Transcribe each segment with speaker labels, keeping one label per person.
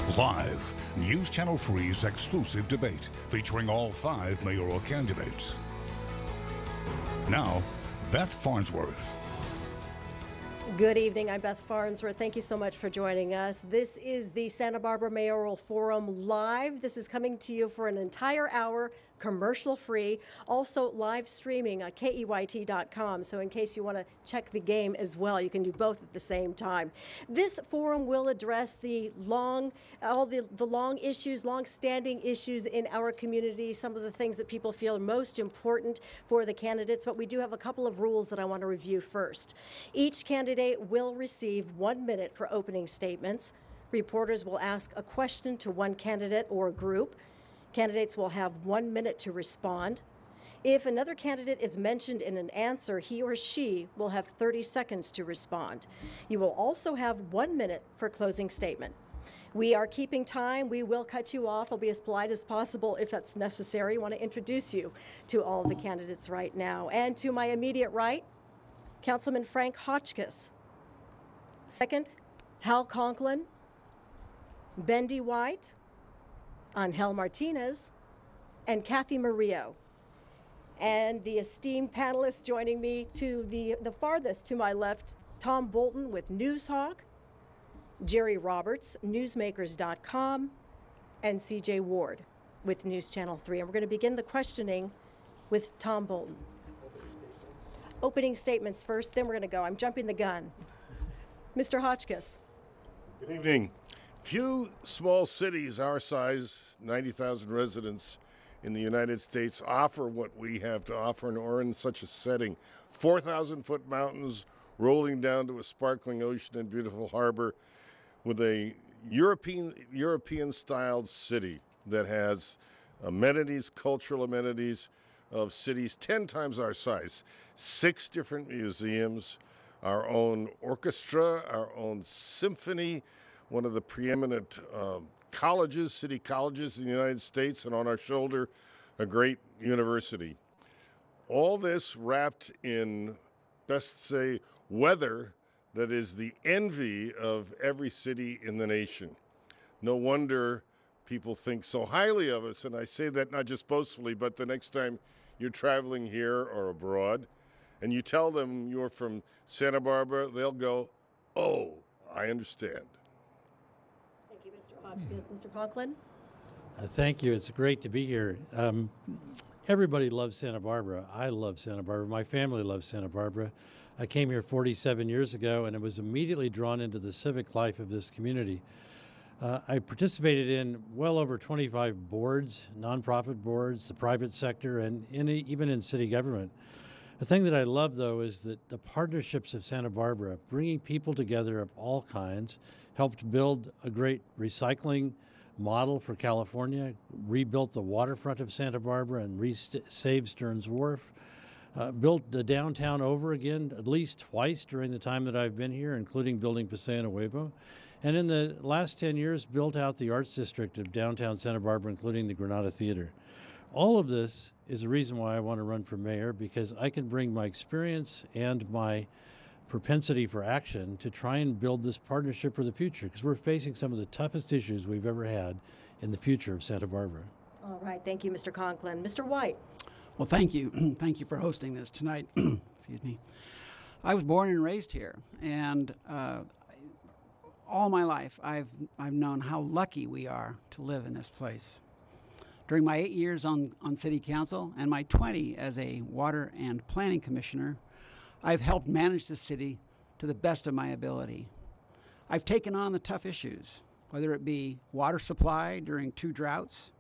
Speaker 1: Live, News Channel 3's exclusive debate featuring all 5 mayoral candidates. Now, Beth Farnsworth.
Speaker 2: Good evening, I'm Beth Farnsworth. Thank you so much for joining us. This is the Santa Barbara Mayoral Forum Live. This is coming to you for an entire hour, commercial-free, also live streaming on KEYT.com. So in case you want to check the game as well, you can do both at the same time. This forum will address all the long-standing issues in our community, some of the things that people feel are most important for the candidates, but we do have a couple of rules that I want to review first. Each candidate will receive 1 minute for opening statements. Reporters will ask a question to one candidate or group. Candidates will have 1 minute to respond. If another candidate is mentioned in an answer, he or she will have 30 seconds to respond. You will also have 1 minute for closing statement. We are keeping time. We will cut you off. I'll be as polite as possible if that's necessary. I want to introduce you to all of the candidates right now. And to my immediate right, Councilman Frank Hotchkiss. Second, Hal Conklin, Bendy White, Angel Martinez, and Kathy Murillo. And the esteemed panelists joining me to the farthest to my left, Tom Bolton with Newshawk, Jerry Roberts, newsmakers.com, and CJ Ward with News Channel 3. And we're going to begin the questioning with Tom Bolton. Opening statements first, then we're going to go. I'm jumping the gun. Mr. Hotchkiss.
Speaker 3: Good evening. Few small cities our size, 90,000 residents in the United States, offer what we have to offer or in such a setting. 4,000-foot mountains rolling down to a sparkling ocean and beautiful harbor with a European-styled city that has amenities, cultural amenities, of cities 10 times our size, 6 different museums, our own orchestra, our own symphony, one of the preeminent colleges, city colleges in the United States, and on our shoulder, a great university. All this wrapped in, best say, weather that is the envy of every city in the nation. No wonder people think so highly of us, and I say that not just boastfully, but the next time you're traveling here or abroad, and you tell them you're from Santa Barbara, they'll go, oh, I understand.
Speaker 2: Thank you, Mr. Hotchkiss. Mr. Conklin?
Speaker 4: Thank you. It's great to be here. Everybody loves Santa Barbara. I love Santa Barbara. My family loves Santa Barbara. I came here 47 years ago, and I was immediately drawn into the civic life of this community. I participated in well over 25 boards, nonprofit boards, the private sector, and even in city government. The thing that I love, though, is that the partnerships of Santa Barbara, bringing people together of all kinds, helped build a great recycling model for California, rebuilt the waterfront of Santa Barbara and saved Stearns Wharf, built the downtown over again at least twice during the time that I've been here, including building Paseo Nuevo. And in the last 10 years, built out the arts district of downtown Santa Barbara, including the Granada Theater. All of this is a reason why I want to run for mayor, because I can bring my experience and my propensity for action to try and build this partnership for the future, because we're facing some of the toughest issues we've ever had in the future of Santa Barbara.
Speaker 2: All right. Thank you, Mr. Conklin. Mr. White.
Speaker 5: Well, thank you. Thank you for hosting this tonight. Excuse me. I was born and raised here, and all my life, I've known how lucky we are to live in this place. During my 8 years on City Council and my 20 as a Water and Planning Commissioner, I've helped manage the city to the best of my ability. I've taken on the tough issues, whether it be water supply during 2 droughts,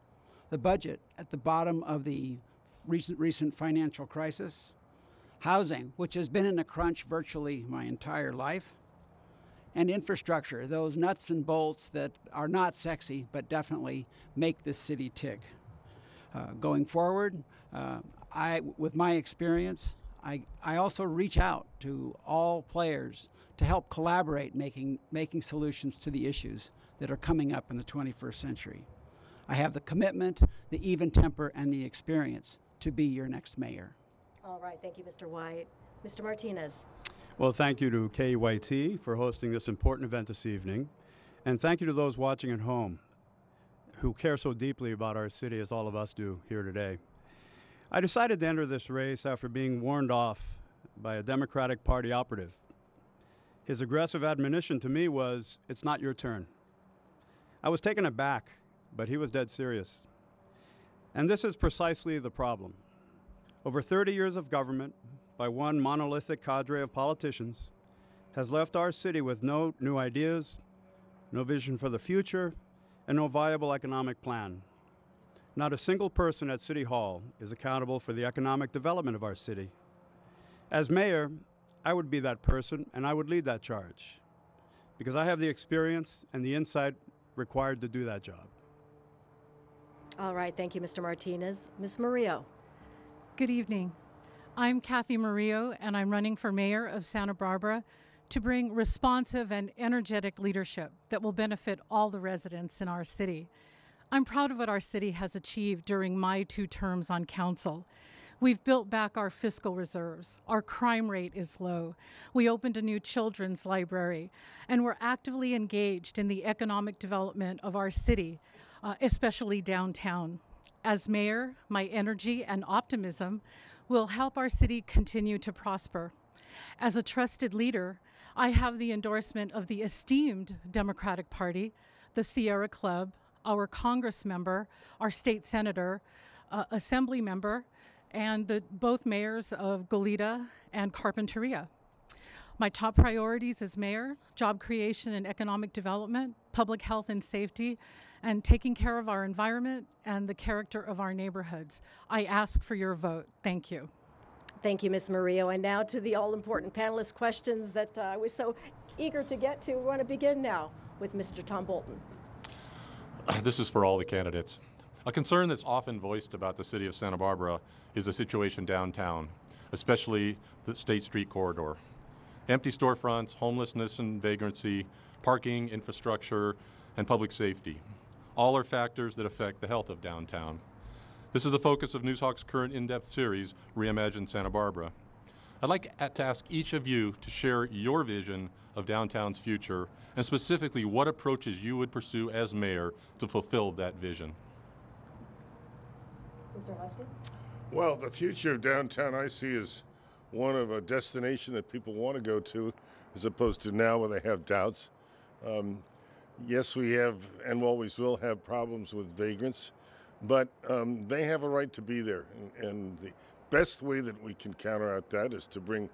Speaker 5: the budget at the bottom of the recent financial crisis, housing, which has been in a crunch virtually my entire life, and infrastructure, those nuts and bolts that are not sexy but definitely make this city tick. Going forward, with my experience, I also reach out to all players to help collaborate making solutions to the issues that are coming up in the 21st century. I have the commitment, the even temper, and the experience to be your next mayor.
Speaker 2: All right. Thank you, Mr. White. Mr. Martinez.
Speaker 6: Well, thank you to KEYT for hosting this important event this evening. And thank you to those watching at home who care so deeply about our city as all of us do here today. I decided to enter this race after being warned off by a Democratic Party operative. His aggressive admonition to me was, "It's not your turn." I was taken aback, but he was dead serious. And this is precisely the problem. Over 30 years of government by one monolithic cadre of politicians has left our city with no new ideas, no vision for the future, and no viable economic plan. Not a single person at City Hall is accountable for the economic development of our city. As mayor, I would be that person and I would lead that charge because I have the experience and the insight required to do that job.
Speaker 2: All right, thank you, Mr. Martinez. Ms. Murillo.
Speaker 7: Good evening. I'm Kathy Murillo, and I'm running for mayor of Santa Barbara to bring responsive and energetic leadership that will benefit all the residents in our city. I'm proud of what our city has achieved during my 2 terms on council. We've built back our fiscal reserves. Our crime rate is low. We opened a new children's library, and we're actively engaged in the economic development of our city, especially downtown. As mayor, my energy and optimism will help our city continue to prosper. As a trusted leader, I have the endorsement of the esteemed Democratic Party, the Sierra Club, our Congress member, our state senator, assembly member, and both mayors of Goleta and Carpinteria. My top priorities as mayor: job creation and economic development, public health and safety, and taking care of our environment and the character of our neighborhoods. I ask for your vote. Thank you.
Speaker 2: Thank you, Ms. Murillo. And now to the all-important panelist questions that I was so eager to get to. We want to begin now with Mr. Tom Bolton.
Speaker 8: This is for all the candidates. A concern that's often voiced about the city of Santa Barbara is the situation downtown, especially the State Street corridor. Empty storefronts, homelessness and vagrancy, parking, infrastructure, and public safety. All are factors that affect the health of downtown. This is the focus of Newshawk's current in-depth series, Reimagine Santa Barbara. I'd like to ask each of you to share your vision of downtown's future, and specifically what approaches you would pursue as mayor to fulfill that vision.
Speaker 2: Mr. Hotchkiss?
Speaker 3: Well, the future of downtown I see is one of a destination that people want to go to, as opposed to now where they have doubts. Yes, we have and always will have problems with vagrants, but they have a right to be there. And the best way that we can counteract that is to bring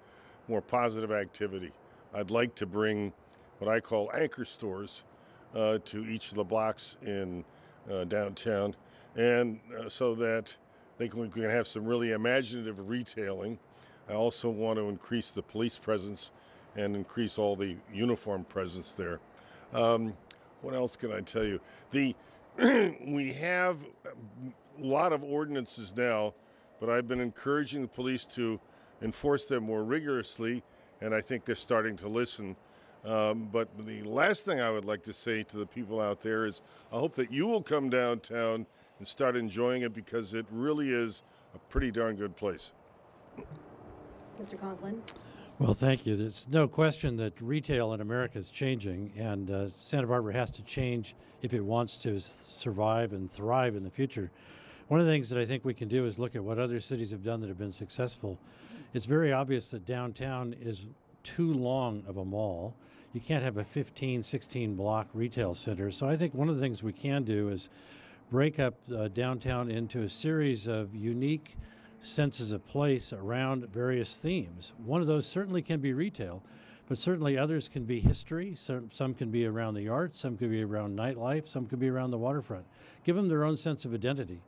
Speaker 3: more positive activity. I'd like to bring what I call anchor stores to each of the blocks in downtown, and so that we can have some really imaginative retailing. I also want to increase the police presence and increase all the uniform presence there. What else can I tell you? We have a lot of ordinances now, but I've been encouraging the police to enforce them more rigorously, and I think they're starting to listen. But the last thing I would like to say to the people out there is I hope that you will come downtown and start enjoying it, because it really is a pretty darn good place.
Speaker 2: Mr. Conklin?
Speaker 4: Well, thank you. There's no question that retail in America is changing, and Santa Barbara has to change if it wants to survive and thrive in the future. One of the things that I think we can do is look at what other cities have done that have been successful. It's very obvious that downtown is too long of a mall. You can't have a 15, 16 block retail center. So I think one of the things we can do is break up downtown into a series of unique senses of place around various themes. One of those certainly can be retail, but certainly others can be history. Some can be around the arts, some could be around nightlife, some could be around the waterfront. Give them their own sense of identity.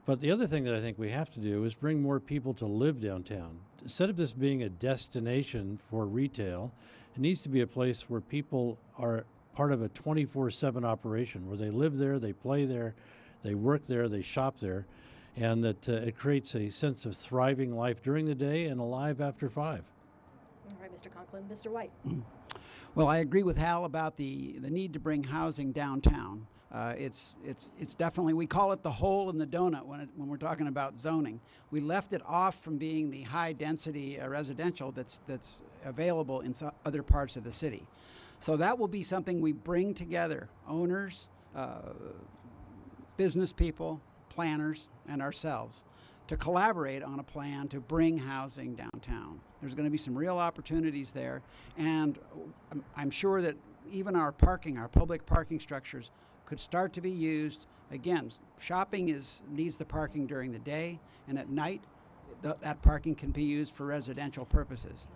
Speaker 4: But the other thing that I think we have to do is bring more people to live downtown. Instead of this being a destination for retail, it needs to be a place where people are part of a 24/7 operation, where they live there, they play there, they work there, they shop there, and that it creates a sense of thriving life during the day and alive after 5.
Speaker 2: All right, Mr. Conklin. Mr. White?
Speaker 5: Well, I agree with Hal about the need to bring housing downtown. It's definitely, we call it the hole in the donut when we're talking about zoning. We left it off from being the high density residential that's available in other parts of the city. So that will be something we bring together, owners, business people, planners, and ourselves, to collaborate on a plan to bring housing downtown. There's going to be some real opportunities there, and I'm sure that even our public parking structures could start to be used. Again, shopping needs the parking during the day, and at night, that parking can be used for residential purposes.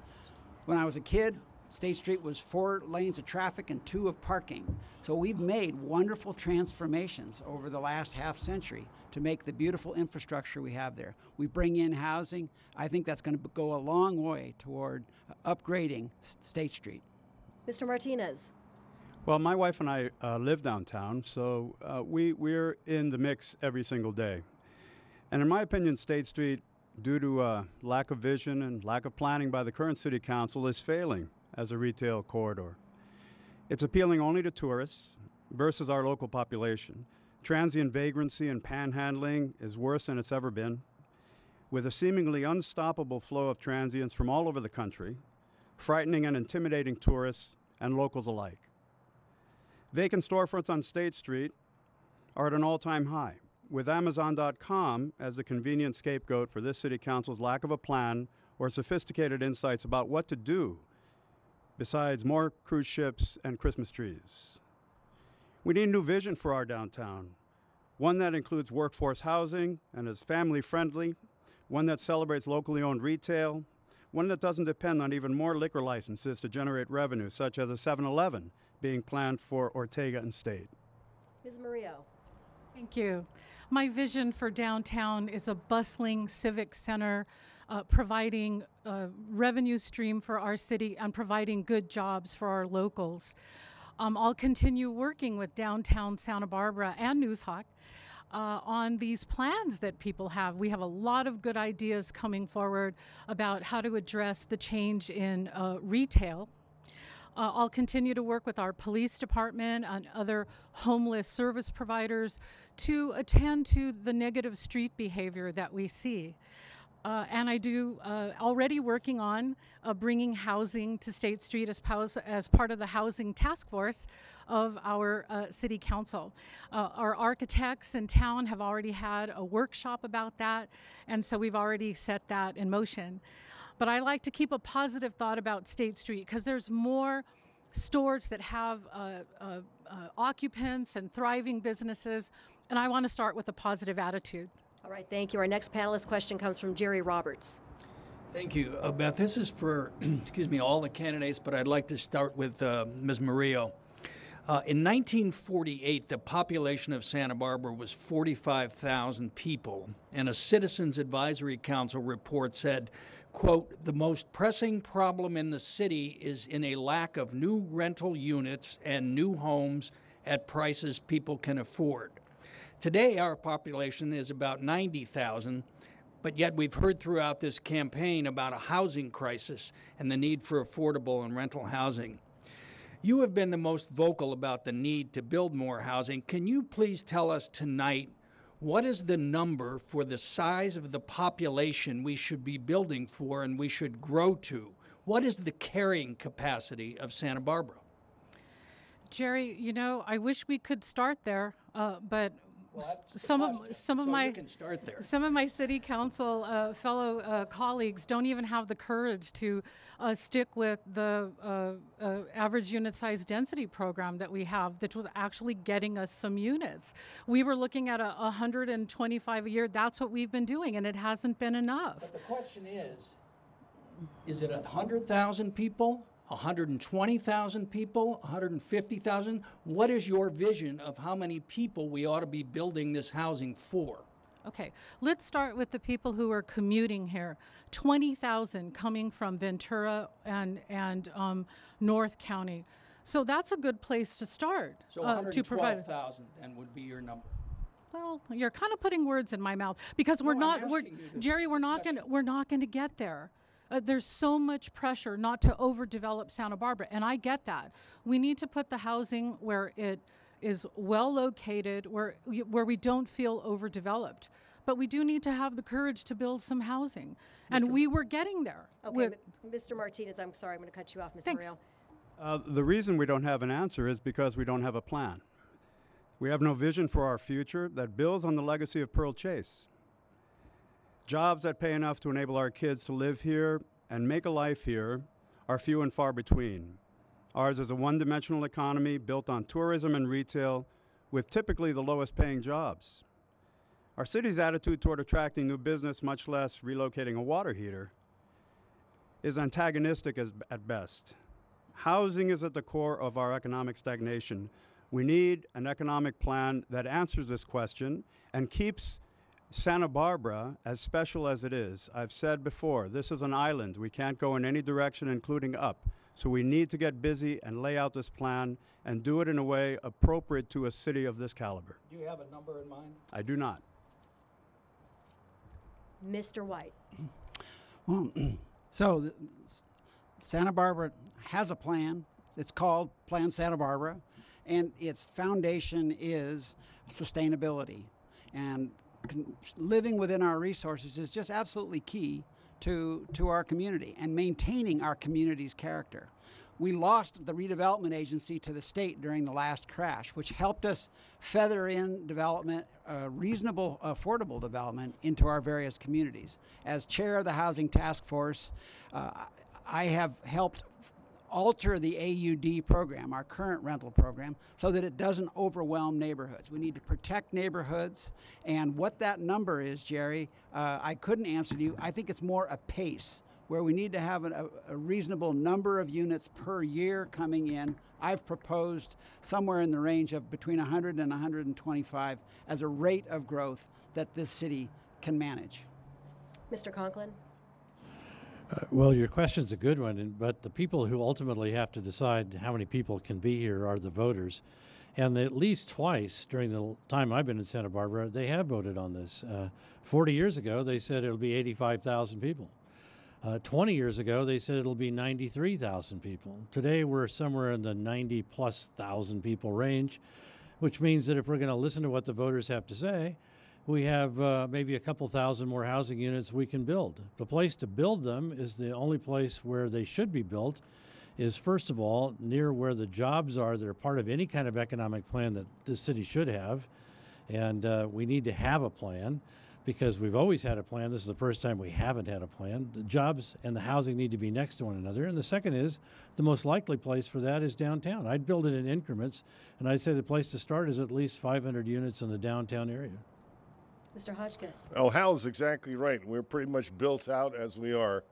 Speaker 5: When I was a kid, State Street was 4 lanes of traffic and 2 of parking. So we've made wonderful transformations over the last half century to make the beautiful infrastructure we have there. We bring in housing. I think that's going to go a long way toward upgrading State Street.
Speaker 2: Mr. Martinez.
Speaker 6: Well, my wife and I live downtown, so we're in the mix every single day. And in my opinion, State Street, due to lack of vision and lack of planning by the current city council, is failing as a retail corridor. It's appealing only to tourists versus our local population. Transient vagrancy and panhandling is worse than it's ever been, with a seemingly unstoppable flow of transients from all over the country, frightening and intimidating tourists and locals alike. Vacant storefronts on State Street are at an all-time high, with Amazon.com as the convenient scapegoat for this city council's lack of a plan or sophisticated insights about what to do besides more cruise ships and Christmas trees. We need new vision for our downtown, one that includes workforce housing and is family-friendly, one that celebrates locally owned retail, one that doesn't depend on even more liquor licenses to generate revenue, such as a 7-Eleven being planned for Ortega and State.
Speaker 2: Ms. Murillo.
Speaker 7: Thank you. My vision for downtown is a bustling civic center, providing a revenue stream for our city and providing good jobs for our locals. I'll continue working with downtown Santa Barbara and Noozhawk on these plans that people have. We have a lot of good ideas coming forward about how to address the change in retail. I'll continue to work with our police department and other homeless service providers to attend to the negative street behavior that we see. And I do already working on bringing housing to State Street as part of the housing task force of our city council. Our architects in town have already had a workshop about that, and so we've already set that in motion. But I like to keep a positive thought about State Street because there's more stores that have occupants and thriving businesses, and I want to start with a positive attitude.
Speaker 2: All right, thank you. Our next panelist question comes from Jerry Roberts.
Speaker 9: Thank you, Beth. This is for, excuse me, all the candidates, but I'd like to start with Ms. Murillo. In 1948, the population of Santa Barbara was 45,000 people, and a Citizens Advisory Council report said, quote, "The most pressing problem in the city is in a lack of new rental units and new homes at prices people can afford." Today, our population is about 90,000, but yet we've heard throughout this campaign about a housing crisis and the need for affordable and rental housing. You have been the most vocal about the need to build more housing. Can you please tell us tonight what is the number for the size of the population we should be building for and we should grow to? What is the carrying capacity of Santa Barbara?
Speaker 7: Jerry, you know, I wish we could start there, but some of my city council fellow colleagues don't even have the courage to stick with the average unit size density program that we have that was actually getting us some units. We were looking at 125 a year. That's what we've been doing, and it hasn't been enough.
Speaker 9: But the question is it 100,000 people? 120,000 people, 150,000? What is your vision of how many people we ought to be building this housing for?
Speaker 7: Okay, let's start with the people who are commuting here. 20,000 coming from Ventura and North County. So that's a good place to start.
Speaker 9: So 112,000 then would be your number.
Speaker 7: Well, you're kind of putting words in my mouth because we're not going to get there. There's so much pressure not to overdevelop Santa Barbara, and I get that. We need to put the housing where it is well located, where we don't feel overdeveloped. But we do need to have the courage to build some housing, and we were getting there.
Speaker 2: Okay, Mr. Martinez, I'm sorry, I'm going to cut you off, Ms. Murillo.
Speaker 6: The reason we don't have an answer is because we don't have a plan. We have no vision for our future that builds on the legacy of Pearl Chase. Jobs that pay enough to enable our kids to live here and make a life here are few and far between. Ours is a one-dimensional economy built on tourism and retail with typically the lowest paying jobs. Our city's attitude toward attracting new business, much less relocating a water heater, is antagonistic at best. Housing is at the core of our economic stagnation. We need an economic plan that answers this question and keeps Santa Barbara as special as it is. I've said before, this is an island. We can't go in any direction, including up. So we need to get busy and lay out this plan and do it in a way appropriate to a city of this caliber.
Speaker 9: Do you have a number in mind?
Speaker 6: I do not.
Speaker 2: Mr. White.
Speaker 5: Well, so Santa Barbara has a plan. It's called Plan Santa Barbara, and its foundation is sustainability. And living within our resources is just absolutely key to our community and maintaining our community's character. We lost the redevelopment agency to the state during the last crash, which helped us feather in development, reasonable, affordable development into our various communities. As chair of the Housing Task Force, I have helped alter the AUD program, our current rental program, so that it doesn't overwhelm neighborhoods. We need to protect neighborhoods, and what that number is, Jerry, I couldn't answer to you. I think it's more a pace, where we need to have a reasonable number of units per year coming in. I've proposed somewhere in the range of between 100 and 125 as a rate of growth that this city can manage.
Speaker 2: Mr. Conklin?
Speaker 4: Well, your question's a good one, but the people who ultimately have to decide how many people can be here are the voters. And at least twice during the time I've been in Santa Barbara, they have voted on this. 40 years ago, they said it'll be 85,000 people. 20 years ago, they said it'll be 93,000 people. Today, we're somewhere in the 90+ thousand people range, which means that if we're going to listen to what the voters have to say, we have maybe a couple thousand more housing units we can build. The place to build them is the only place where they should be built is, first of all, near where the jobs are that are part of any kind of economic plan that this city should have. And we need to have a plan because we've always had a plan. This is the first time we haven't had a plan. The jobs and the housing need to be next to one another. And the second is, the most likely place for that is downtown. I'd build it in increments, and I'd say the place to start is at least 500 units in the downtown area.
Speaker 2: Mr. Hotchkiss.
Speaker 3: Oh, Hal's exactly right. We're pretty much built out as we are,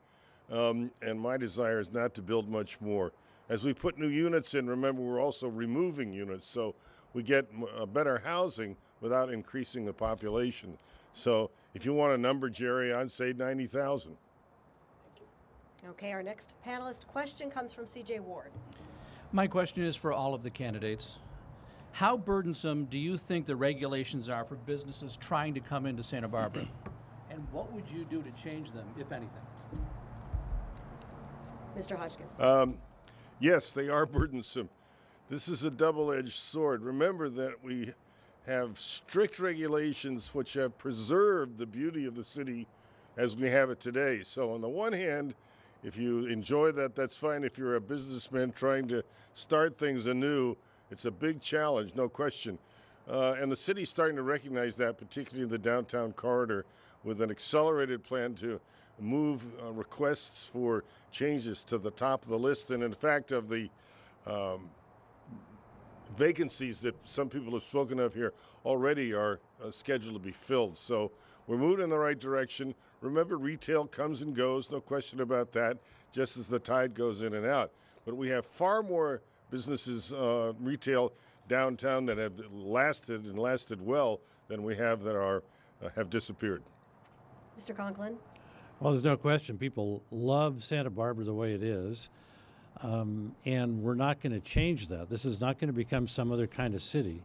Speaker 3: and my desire is not to build much more. As we put new units in, remember, we're also removing units, so we get better housing without increasing the population. So if you want a number, Jerry, I'd say 90,000.
Speaker 2: Okay, our next panelist question comes from C.J. Ward.
Speaker 9: My question is for all of the candidates. How burdensome do you think the regulations are for businesses trying to come into Santa Barbara? And what would you do to change them, if anything?
Speaker 2: Mr. Hotchkiss.
Speaker 3: Yes, they are burdensome. This is a double-edged sword. Remember that we have strict regulations which have preserved the beauty of the city as we have it today. So on the one hand, if you enjoy that, that's fine. If you're a businessman trying to start things anew, it's a big challenge, no question. And the city's starting to recognize that, particularly in the downtown corridor, with an accelerated plan to move requests for changes to the top of the list. And in fact, of the vacancies that some people have spoken of here already are scheduled to be filled. So we're moving in the right direction. Remember, retail comes and goes, no question about that, just as the tide goes in and out. But we have far more businesses, retail downtown that have lasted and lasted well than we have that are have disappeared.
Speaker 2: Mr. Conklin.
Speaker 4: Well, there's no question. People love Santa Barbara the way it is, and we're not going to change that. This is not going to become some other kind of city.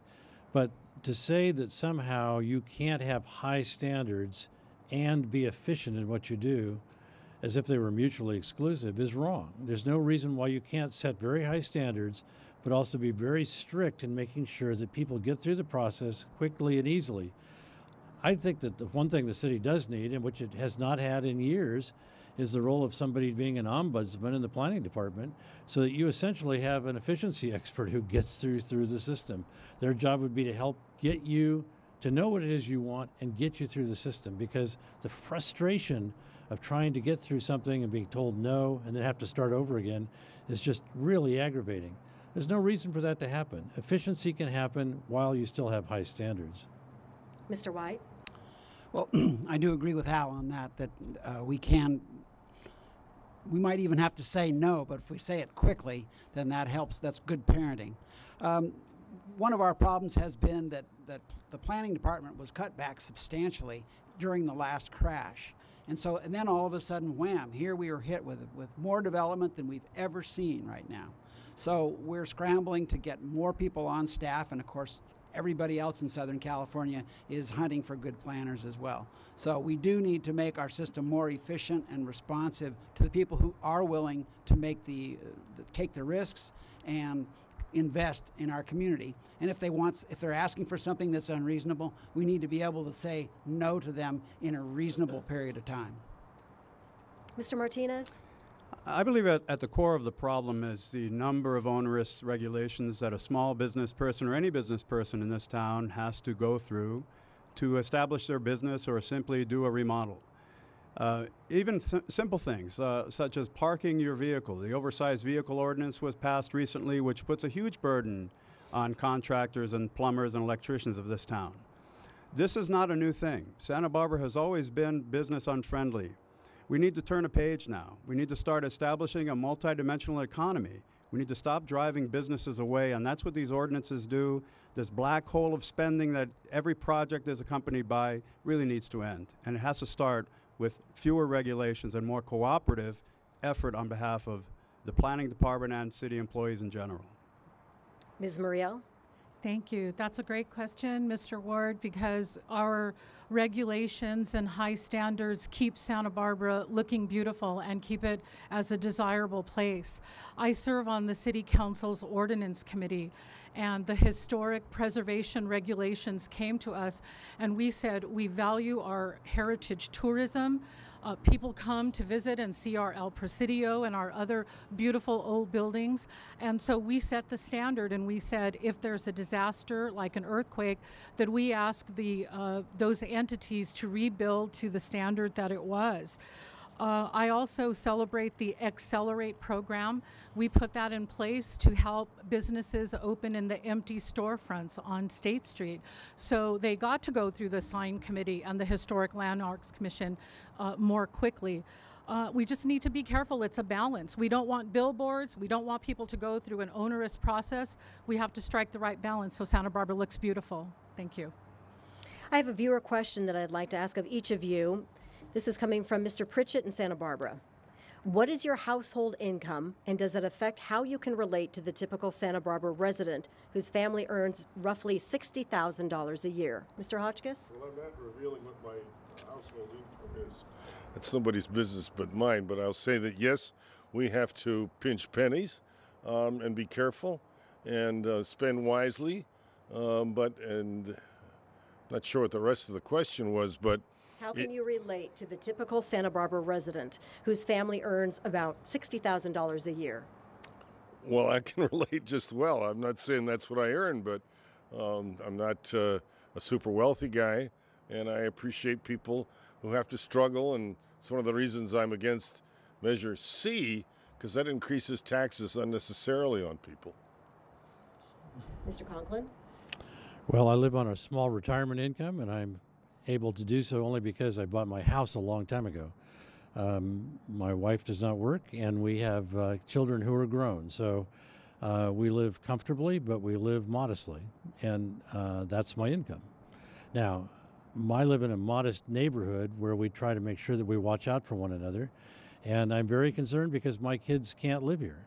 Speaker 4: But to say that somehow you can't have high standards and be efficient in what you do, as if they were mutually exclusive, is wrong. There's no reason why you can't set very high standards, but also be very strict in making sure that people get through the process quickly and easily. I think that the one thing the city does need, and which it has not had in years, is the role of somebody being an ombudsman in the planning department, so that you essentially have an efficiency expert who gets through the system. Their job would be to help get you to know what it is you want and get you through the system, because the frustration of trying to get through something and being told no and then have to start over again is just really aggravating. There's no reason for that to happen. Efficiency can happen while you still have high standards.
Speaker 2: Mr. White?
Speaker 5: Well, I do agree with Al on that we might even have to say no, but if we say it quickly, then that helps. That's good parenting. One of our problems has been that the planning department was cut back substantially during the last crash. And then all of a sudden, wham, here we are hit with more development than we've ever seen right now. So we're scrambling to get more people on staff, and of course, everybody else in Southern California is hunting for good planners as well. So we do need to make our system more efficient and responsive to the people who are willing to make take the risks and invest in our community. And if they're asking for something that's unreasonable, we need to be able to say no to them in a reasonable period of time.
Speaker 2: Mr. Martinez?
Speaker 6: I believe at the core of the problem is the number of onerous regulations that a small business person or any business person in this town has to go through to establish their business or simply do a remodel. Even simple things such as parking your vehicle. The oversized vehicle ordinance was passed recently, which puts a huge burden on contractors and plumbers and electricians of this town. This is not a new thing. Santa Barbara has always been business unfriendly. We need to turn a page now. We need to start establishing a multidimensional economy. We need to stop driving businesses away, and that's what these ordinances do. This black hole of spending that every project is accompanied by really needs to end, and it has to start with fewer regulations and more cooperative effort on behalf of the planning department and city employees in general.
Speaker 2: Ms. Muriel?
Speaker 7: Thank you. That's a great question, Mr. Ward, because our regulations and high standards keep Santa Barbara looking beautiful and keep it as a desirable place. I serve on the City Council's Ordinance Committee, and the historic preservation regulations came to us, and we said we value our heritage tourism. People come to visit and see our El Presidio and our other beautiful old buildings. And so we set the standard, and we said if there's a disaster like an earthquake, that we ask those entities to rebuild to the standard that it was. I also celebrate the Accelerate program. We put that in place to help businesses open in the empty storefronts on State Street. So they got to go through the sign committee and the Historic Landmarks Commission more quickly. We just need to be careful. It's a balance. We don't want billboards. We don't want people to go through an onerous process. We have to strike the right balance so Santa Barbara looks beautiful. Thank you.
Speaker 2: I have a viewer question that I'd like to ask of each of you. This is coming from Mr. Pritchett in Santa Barbara. What is your household income, and does it affect how you can relate to the typical Santa Barbara resident whose family earns roughly $60,000 a year? Mr. Hotchkiss?
Speaker 3: Well, I'm not revealing what my household income is. It's nobody's business but mine, but I'll say that, yes, we have to pinch pennies and be careful and spend wisely, and not sure what the rest of the question was, but
Speaker 2: how can you relate to the typical Santa Barbara resident whose family earns about $60,000 a year?
Speaker 3: Well, I can relate just well. I'm not saying that's what I earn, but I'm not a super wealthy guy, and I appreciate people who have to struggle, and it's one of the reasons I'm against Measure C, because that increases taxes unnecessarily on people.
Speaker 2: Mr. Conklin?
Speaker 4: Well, I live on a small retirement income, and I'm able to do so only because I bought my house a long time ago. My wife does not work, and we have children who are grown. So we live comfortably, but we live modestly, and that's my income. Now, I live in a modest neighborhood where we try to make sure that we watch out for one another, and I'm very concerned because my kids can't live here.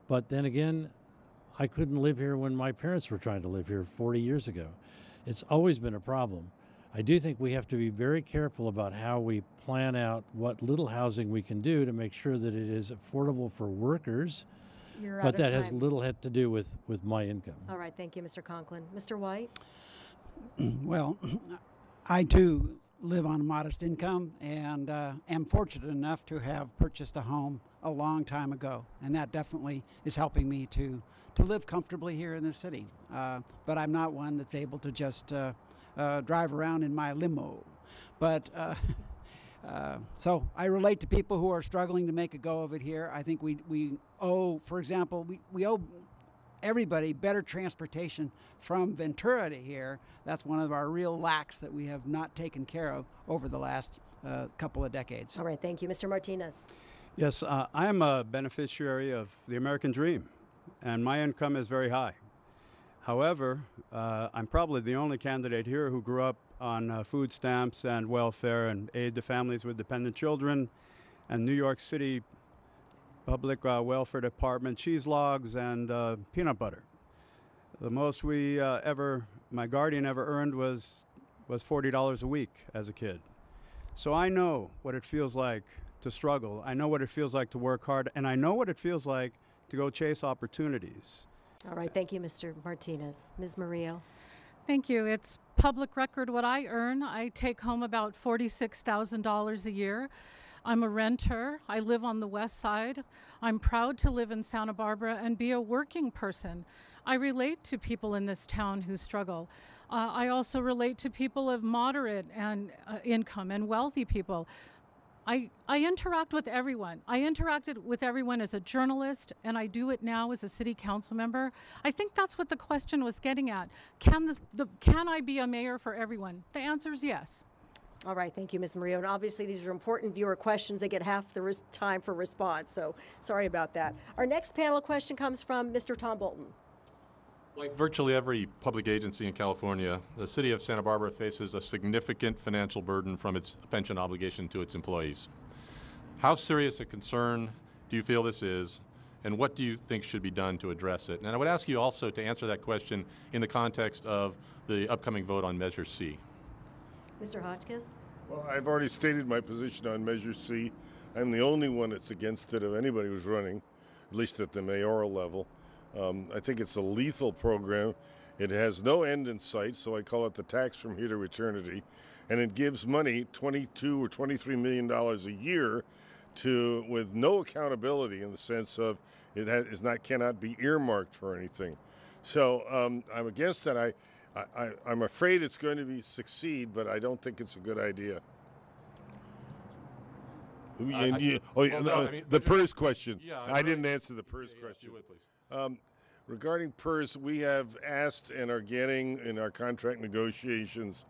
Speaker 4: But then again, I couldn't live here when my parents were trying to live here 40 years ago. It's always been a problem. I do think we have to be very careful about how we plan out what little housing we can do to make sure that it is affordable for workers.
Speaker 2: You're
Speaker 4: but
Speaker 2: out of
Speaker 4: that
Speaker 2: time.
Speaker 4: has little to do with my income.
Speaker 2: All right, thank you, Mr. Conklin. Mr. White?
Speaker 5: Well, I too live on a modest income and am fortunate enough to have purchased a home a long time ago. And that definitely is helping me to live comfortably here in the city. But I'm not one that's able to just drive around in my limo. But so I relate to people who are struggling to make a go of it here. I think we owe, for example, we owe everybody better transportation from Ventura to here. That's one of our real lacks that we have not taken care of over the last couple of decades.
Speaker 2: All right, thank you. Mr. Martinez.
Speaker 6: Yes, I am a beneficiary of the American dream, and my income is very high. However, I'm probably the only candidate here who grew up on food stamps and welfare and aid to families with dependent children and New York City Public Welfare Department cheese logs and peanut butter. The most my guardian ever earned was $40 a week as a kid. So I know what it feels like to struggle. I know what it feels like to work hard, and I know what it feels like to go chase opportunities.
Speaker 2: All right, thank you, Mr. Martinez. Ms. Murillo.
Speaker 7: Thank you. It's public record what I earn. I take home about $46,000 a year. I'm a renter. I live on the west side. I'm proud to live in Santa Barbara and be a working person. I relate to people in this town who struggle. I also relate to people of moderate and income and wealthy people. I interact with everyone. I interacted with everyone as a journalist, and I do it now as a city council member. I think that's what the question was getting at. Can I be a mayor for everyone? The answer is yes.
Speaker 2: All right, thank you, Ms. Murillo. And obviously, these are important viewer questions. They get half the time for response, so sorry about that. Our next panel question comes from Mr. Tom Bolton.
Speaker 8: Like virtually every public agency in California, the city of Santa Barbara faces a significant financial burden from its pension obligation to its employees. How serious a concern do you feel this is, and what do you think should be done to address it? And I would ask you also to answer that question in the context of the upcoming vote on Measure C.
Speaker 2: Mr. Hotchkiss?
Speaker 3: Well, I've already stated my position on Measure C. I'm the only one that's against it of anybody who's running, at least at the mayoral level. I think it's a lethal program. It has no end in sight, so I call it the tax from here to eternity. And it gives money, $22 or $23 million a year, with no accountability in the sense of cannot be earmarked for anything. So I'm against that. I'm afraid it's going to succeed, but I don't think it's a good idea. The PERS question.
Speaker 8: Yeah,
Speaker 3: I didn't answer the PERS question.
Speaker 8: You would, please.
Speaker 3: Regarding PERS, we have asked and are getting in our contract negotiations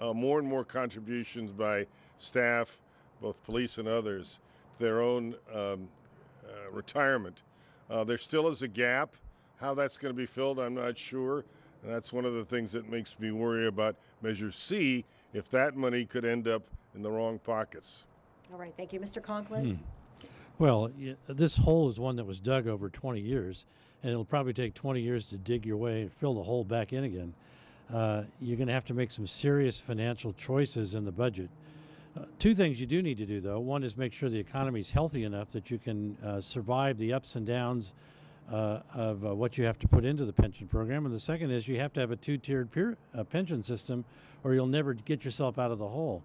Speaker 3: more and more contributions by staff, both police and others, to their own retirement. There still is a gap. How that's going to be filled, I'm not sure. And that's one of the things that makes me worry about Measure C, if that money could end up in the wrong pockets.
Speaker 2: All right, thank you. Mr. Conklin?
Speaker 4: Well, this hole is one that was dug over 20 years, and it'll probably take 20 years to dig your way and fill the hole back in again. You're going to have to make some serious financial choices in the budget. Two things you do need to do, though. One is make sure the economy is healthy enough that you can survive the ups and downs of what you have to put into the pension program. And the second is you have to have a two-tiered pension system, or you'll never get yourself out of the hole.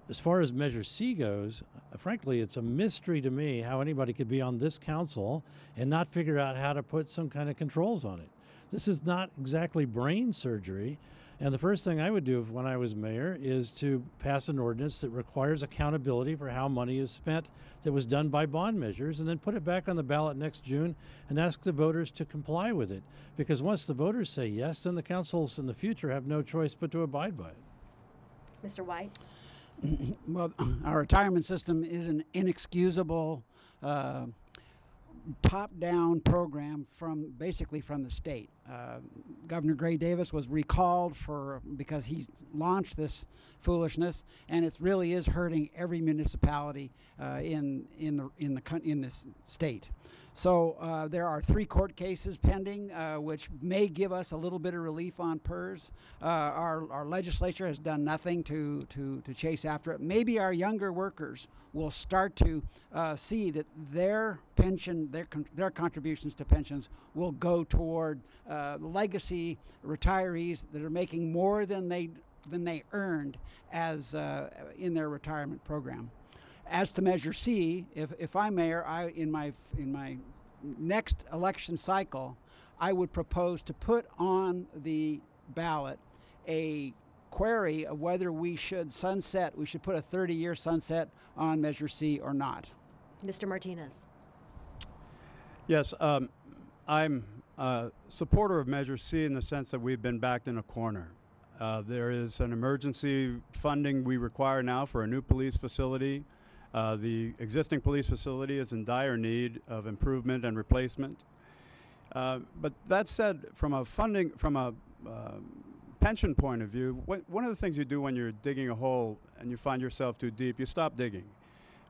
Speaker 4: As far as Measure C goes, frankly, it's a mystery to me how anybody could be on this council and not figure out how to put some kind of controls on it. This is not exactly brain surgery. And the first thing I would do when I was mayor is to pass an ordinance that requires accountability for how money is spent that was done by bond measures, and then put it back on the ballot next June and ask the voters to comply with it. Because once the voters say yes, then the councils in the future have no choice but to abide by it.
Speaker 2: Mr. White?
Speaker 5: Well, our retirement system is an inexcusable top-down program basically from the state. Governor Gray Davis was recalled because he launched this foolishness, and it really is hurting every municipality in this state. So there are 3 court cases pending, which may give us a little bit of relief on PERS. Our legislature has done nothing to chase after it. Maybe our younger workers will start to see that their pension, their contributions to pensions will go toward legacy retirees that are making more than they than they earned as in their retirement program. As to Measure C, if I'm mayor, in my next election cycle, I would propose to put on the ballot a query of whether we should put a 30-year sunset on Measure C or not.
Speaker 2: Mr. Martinez.
Speaker 6: Yes, I'm a supporter of Measure C in the sense that we've been backed in a corner. There is an emergency funding we require now for a new police facility. The existing police facility is in dire need of improvement and replacement. But that said, from a pension point of view, one of the things you do when you're digging a hole and you find yourself too deep, you stop digging.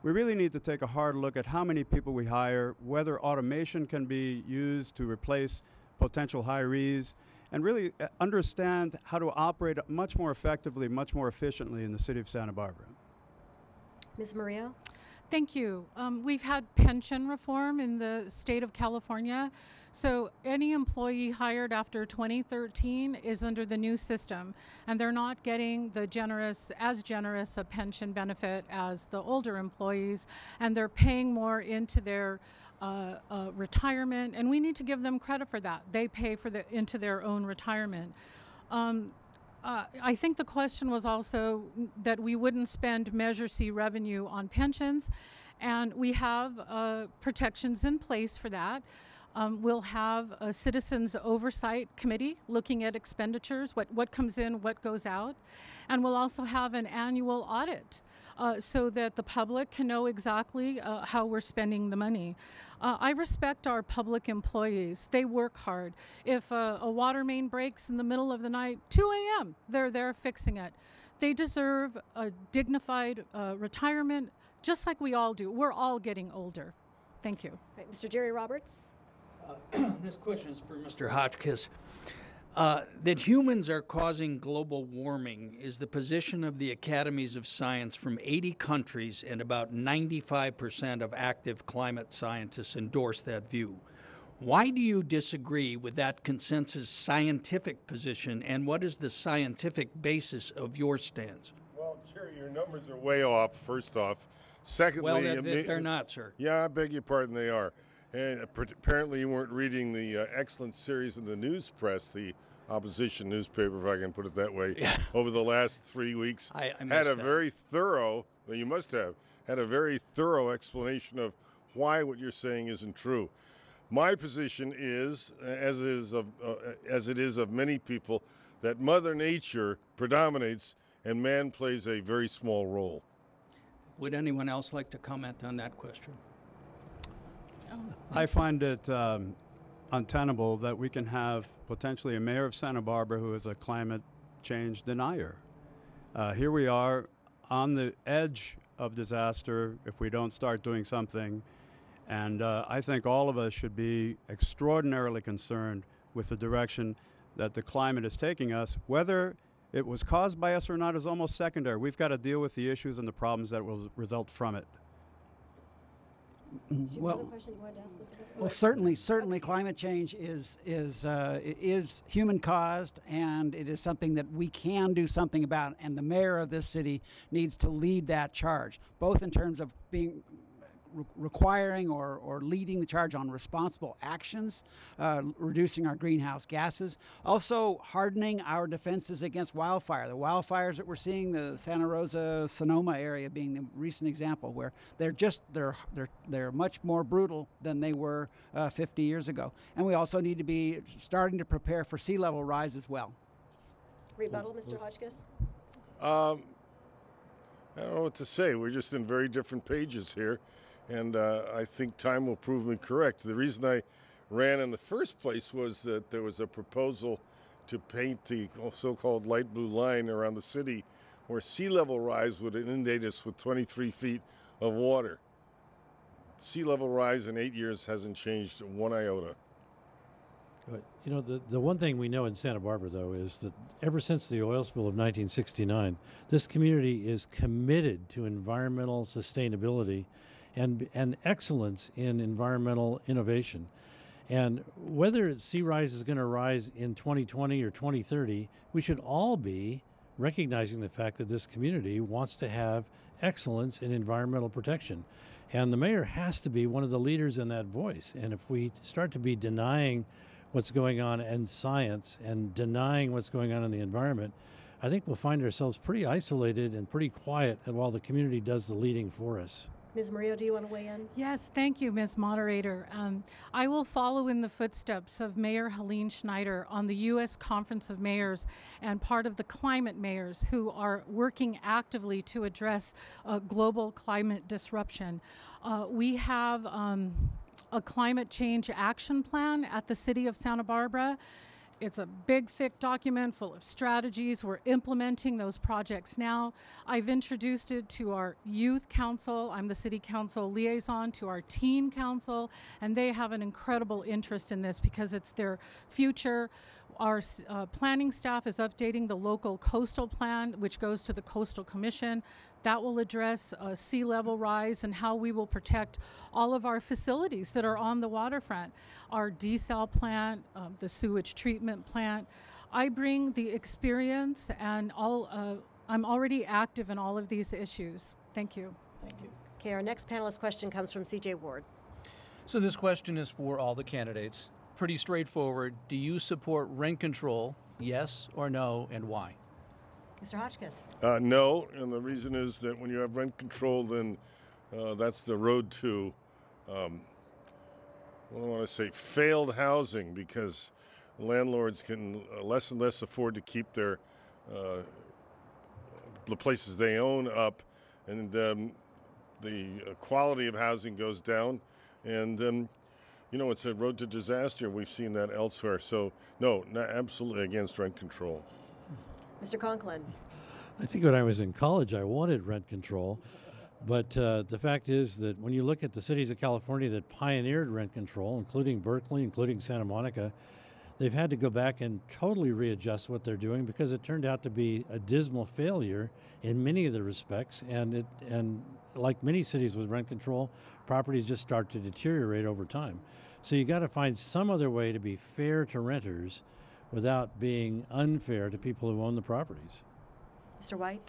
Speaker 6: We really need to take a hard look at how many people we hire, whether automation can be used to replace potential hirees, and really understand how to operate much more effectively, much more efficiently in the city of Santa Barbara.
Speaker 2: Ms. Murillo?
Speaker 7: Thank you. We've had pension reform in the state of California. So any employee hired after 2013 is under the new system, and they're not getting the as generous a pension benefit as the older employees, and they're paying more into their retirement, and we need to give them credit for that. They pay into their own retirement. I think the question was also that we wouldn't spend Measure C revenue on pensions, and we have protections in place for that. We'll have a citizens oversight committee looking at expenditures, what comes in, what goes out, and we'll also have an annual audit so that the public can know exactly how we're spending the money. I respect our public employees. They work hard. If a water main breaks in the middle of the night, 2 a.m., they're there fixing it. They deserve a dignified retirement, just like we all do. We're all getting older. Thank you.
Speaker 2: Right, Mr. Jerry Roberts?
Speaker 9: This question is for Mr. Hotchkiss. That humans are causing global warming is the position of the academies of science from 80 countries, and about 95% of active climate scientists endorse that view. Why do you disagree with that consensus scientific position, and what is the scientific basis of your stance?
Speaker 3: Well, Jerry, your numbers are way off, first off. Secondly,
Speaker 9: well, they're not, sir.
Speaker 3: Yeah, I beg your pardon, they are. And apparently you weren't reading the excellent series in the news press, the opposition newspaper, if I can put it that way, over the last 3 weeks.
Speaker 9: I
Speaker 3: had a very thorough, well, you must have, had a very thorough explanation of why what you're saying isn't true. My position is, as it is of many people, that Mother Nature predominates and man plays a very small role.
Speaker 9: Would anyone else like to comment on that question?
Speaker 6: I find it untenable that we can have potentially a mayor of Santa Barbara who is a climate change denier. Here we are on the edge of disaster if we don't start doing something. And I think all of us should be extraordinarily concerned with the direction that the climate is taking us. Whether it was caused by us or not is almost secondary. We've got to deal with the issues and the problems that will result from it.
Speaker 5: Well, certainly, climate change is human caused, and it is something that we can do something about. And the mayor of this city needs to lead that charge, both in terms of being requiring or leading the charge on responsible actions, reducing our greenhouse gases, also hardening our defenses against wildfire. The wildfires that we're seeing, the Santa Rosa, Sonoma area being the recent example, where they're much more brutal than they were 50 years ago. And we also need to be starting to prepare for sea level rise as well.
Speaker 2: Rebuttal, Mr. Hotchkiss?
Speaker 3: I don't know what to say. We're just in very different pages here. And I think time will prove me correct. The reason I ran in the first place was that there was a proposal to paint the so-called light blue line around the city where sea level rise would inundate us with 23 feet of water. Sea level rise in 8 years hasn't changed one iota.
Speaker 4: But, you know, the one thing we know in Santa Barbara, though, is that ever since the oil spill of 1969, this community is committed to environmental sustainability and excellence in environmental innovation. And whether sea rise is going to rise in 2020 or 2030, we should all be recognizing the fact that this community wants to have excellence in environmental protection. And the mayor has to be one of the leaders in that voice. And if we start to be denying what's going on in science and denying what's going on in the environment, I think we'll find ourselves pretty isolated and pretty quiet while the community does the leading for us.
Speaker 2: Ms. Murillo, do you want to weigh in?
Speaker 7: Yes, thank you, Ms. Moderator. I will follow in the footsteps of Mayor Helene Schneider on the U.S. Conference of Mayors and part of the climate mayors who are working actively to address global climate disruption. We have a climate change action plan at the City of Santa Barbara. It's a big, thick document full of strategies. We're implementing those projects now. I've introduced it to our youth council. I'm the city council liaison to our teen council, and they have an incredible interest in this because it's their future. Our planning staff is updating the local coastal plan, which goes to the Coastal Commission. That will address sea level rise and how we will protect all of our facilities that are on the waterfront. Our desal plant, the sewage treatment plant. I bring the experience and I'm already active in all of these issues. Thank you.
Speaker 10: Thank you.
Speaker 2: Okay, our next panelist question comes from C.J. Ward.
Speaker 10: So this question is for all the candidates. Pretty straightforward. Do you support rent control, yes or no, and why?
Speaker 2: Mr. Hotchkiss.
Speaker 3: No, and the reason is that when you have rent control, then that's the road to, what do I want to say, failed housing, because landlords can less and less afford to keep the places they own up, and the quality of housing goes down, and it's a road to disaster. We've seen that elsewhere. So, no, not absolutely against rent control.
Speaker 2: Mr. Conklin.
Speaker 4: I think when I was in college, I wanted rent control. But the fact is that when you look at the cities of California that pioneered rent control, including Berkeley, including Santa Monica, they've had to go back and totally readjust what they're doing because it turned out to be a dismal failure in many of the respects. And like many cities with rent control, properties just start to deteriorate over time. So you got to find some other way to be fair to renters without being unfair to people who own the properties.
Speaker 2: Mr. White?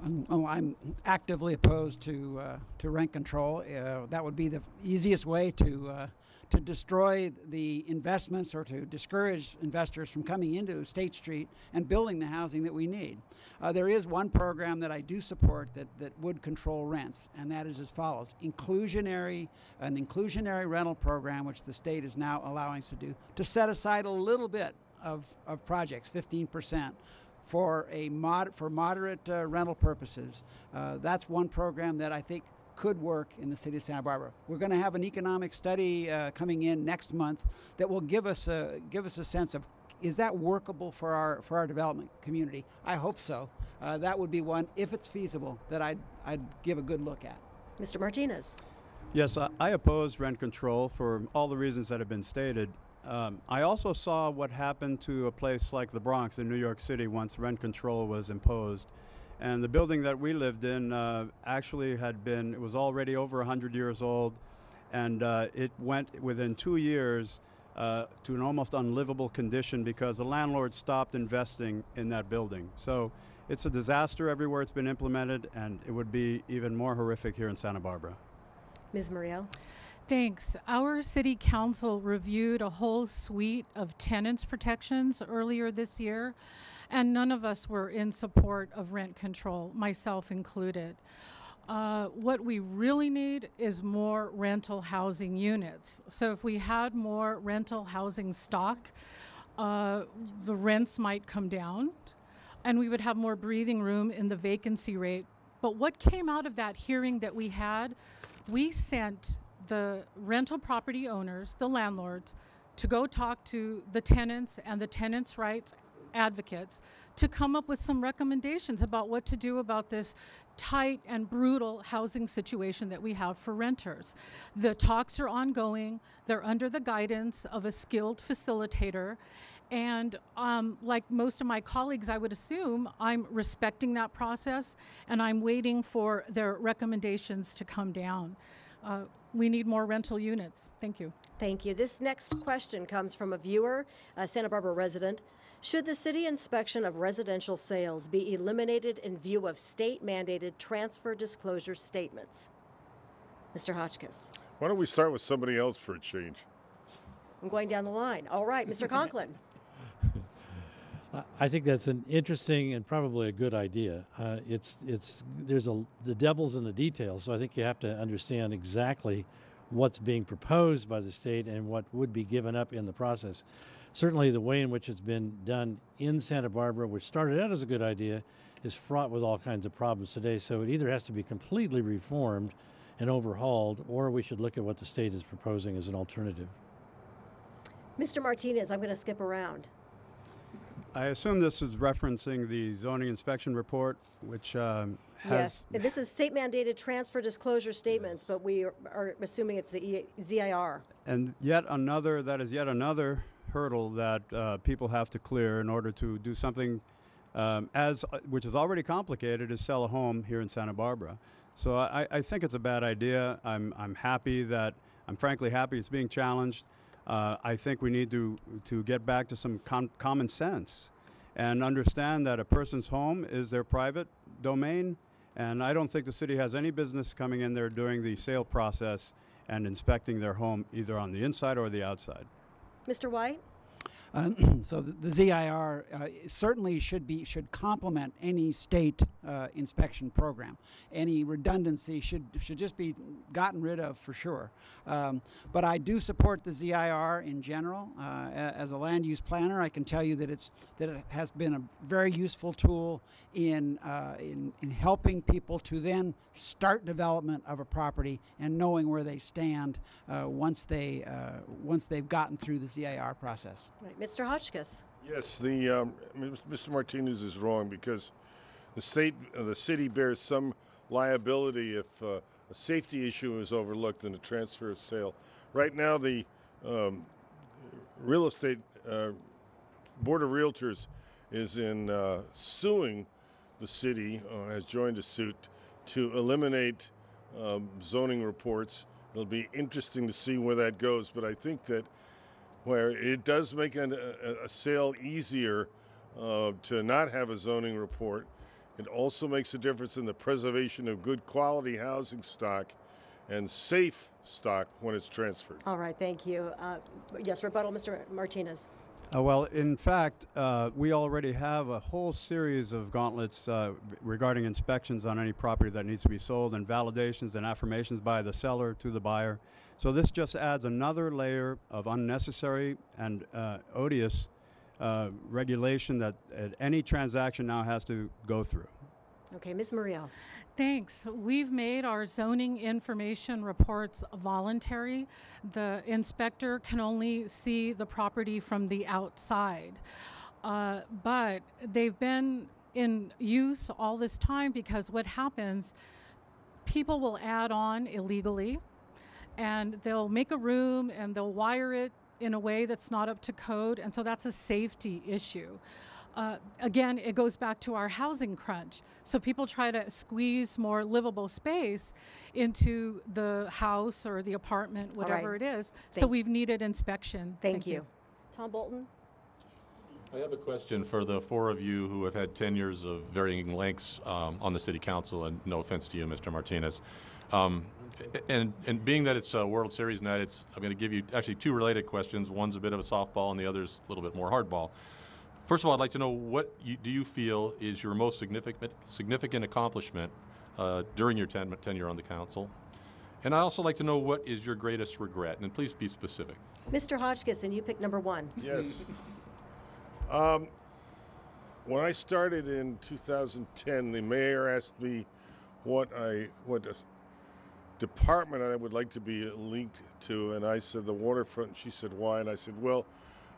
Speaker 5: I'm actively opposed to rent control. That would be the easiest way to destroy the investments or to discourage investors from coming into State Street and building the housing that we need. There is one program that I do support that would control rents, and that is as follows. An inclusionary rental program, which the state is now allowing us to do, to set aside a little bit of projects, 15%, for moderate rental purposes. That's one program that I think could work in the city of Santa Barbara. We're going to have an economic study coming in next month that will give us a sense of, is that workable for our development community? I hope so. That would be one, if it's feasible, that I'd give a good look at.
Speaker 2: Mr. Martinez.
Speaker 6: Yes, I oppose rent control for all the reasons that have been stated. I also saw what happened to a place like the Bronx in New York City once rent control was imposed. And the building that we lived in actually it was already over 100 years old, and it went within 2 years to an almost unlivable condition because the landlord stopped investing in that building. So it's a disaster everywhere it's been implemented, and it would be even more horrific here in Santa Barbara.
Speaker 2: Ms. Murillo.
Speaker 7: Thanks. Our city council reviewed a whole suite of tenants protections earlier this year, and none of us were in support of rent control, myself included. What we really need is more rental housing units. So if we had more rental housing stock, the rents might come down, and we would have more breathing room in the vacancy rate. But what came out of that hearing that we had, we sent the rental property owners, the landlords, to go talk to the tenants and the tenants' rights advocates to come up with some recommendations about what to do about this tight and brutal housing situation that we have for renters. The talks are ongoing. They're under the guidance of a skilled facilitator. And like most of my colleagues, I would assume I'm respecting that process, and I'm waiting for their recommendations to come down. We need more rental units. Thank you.
Speaker 2: Thank you. This next question comes from a viewer, a Santa Barbara resident. Should the city inspection of residential sales be eliminated in view of state-mandated transfer disclosure statements? Mr. Hotchkiss.
Speaker 3: Why don't we start with somebody else for a change?
Speaker 2: I'm going down the line. All right, Mr. Conklin.
Speaker 4: I think that's an interesting and probably a good idea. The devil's in the details, so I think you have to understand exactly what's being proposed by the state and what would be given up in the process. Certainly the way in which it's been done in Santa Barbara, which started out as a good idea, is fraught with all kinds of problems today. So it either has to be completely reformed and overhauled, or we should look at what the state is proposing as an alternative.
Speaker 2: Mr. Martinez, I'm going to skip around.
Speaker 6: I assume this is referencing the zoning inspection report, which has...
Speaker 2: Yes, this is state-mandated transfer disclosure statements, but we are assuming it's the ZIR.
Speaker 6: And yet another hurdle that people have to clear in order to do something which is already complicated, is sell a home here in Santa Barbara. So I think it's a bad idea. I'm frankly happy it's being challenged. I think we need to get back to some common sense and understand that a person's home is their private domain, and I don't think the city has any business coming in there during the sale process and inspecting their home either on the inside or the outside.
Speaker 2: Mr. White?
Speaker 5: So the ZIR certainly should complement any state inspection program. Any redundancy should just be gotten rid of for sure. But I do support the ZIR in general. As a land use planner, I can tell you that it has been a very useful tool in helping people to then start development of a property and knowing where they stand once they've gotten through the ZIR process.
Speaker 2: Right. Mr. Hotchkiss.
Speaker 3: Yes, Mr. Martinez is wrong, because the city bears some liability if a safety issue is overlooked in the transfer of sale. Right now, the real estate Board of Realtors is suing the city, has joined a suit to eliminate zoning reports. It'll be interesting to see where that goes, but I think that where it does make a sale easier to not have a zoning report, it also makes a difference in the preservation of good quality housing stock and safe stock when it's transferred.
Speaker 2: All right, thank you. Yes, rebuttal, Mr. Martinez.
Speaker 6: Well, in fact, we already have a whole series of gauntlets regarding inspections on any property that needs to be sold, and validations and affirmations by the seller to the buyer. So this just adds another layer of unnecessary and odious regulation that any transaction now has to go through.
Speaker 2: Okay, Ms. Murillo.
Speaker 7: Thanks. We've made our zoning information reports voluntary. The inspector can only see the property from the outside. But they've been in use all this time, because what happens, people will add on illegally, and they'll make a room and they'll wire it in a way that's not up to code, and so that's a safety issue. Again, it goes back to our housing crunch. So people try to squeeze more livable space into the house or the apartment, whatever it is. So we've needed inspection.
Speaker 2: Thank you. Tom Bolton?
Speaker 8: I have a question for the four of you who have had tenures of varying lengths on the City Council, and no offense to you, Mr. Martinez. And being that it's a World Series night, I'm going to give you actually two related questions. One's a bit of a softball and the other's a little bit more hardball. First of all, I'd like to know what do you feel is your most significant accomplishment during your tenure on the council? And I'd also like to know what is your greatest regret, and please be specific.
Speaker 2: Mr. Hotchkiss, and you pick number one.
Speaker 3: Yes. When I started in 2010, the mayor asked me what department I would like to be linked to, and I said the waterfront. She said, why? And I said, well,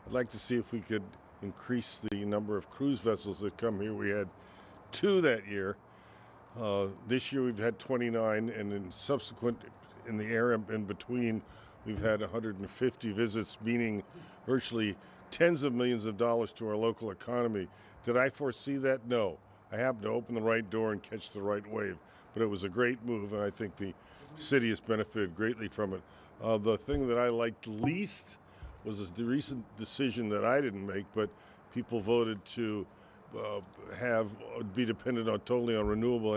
Speaker 3: I'd like to see if we could increase the number of cruise vessels that come here. We had 2 that year. This year we've had 29, and in the area in between, we've had 150 visits, meaning virtually tens of millions of dollars to our local economy. Did I foresee that? No. I happened to open the right door and catch the right wave, but it was a great move, and I think the city has benefited greatly from it. The thing that I liked least was the recent decision that I didn't make, but people voted to be dependent on totally on renewable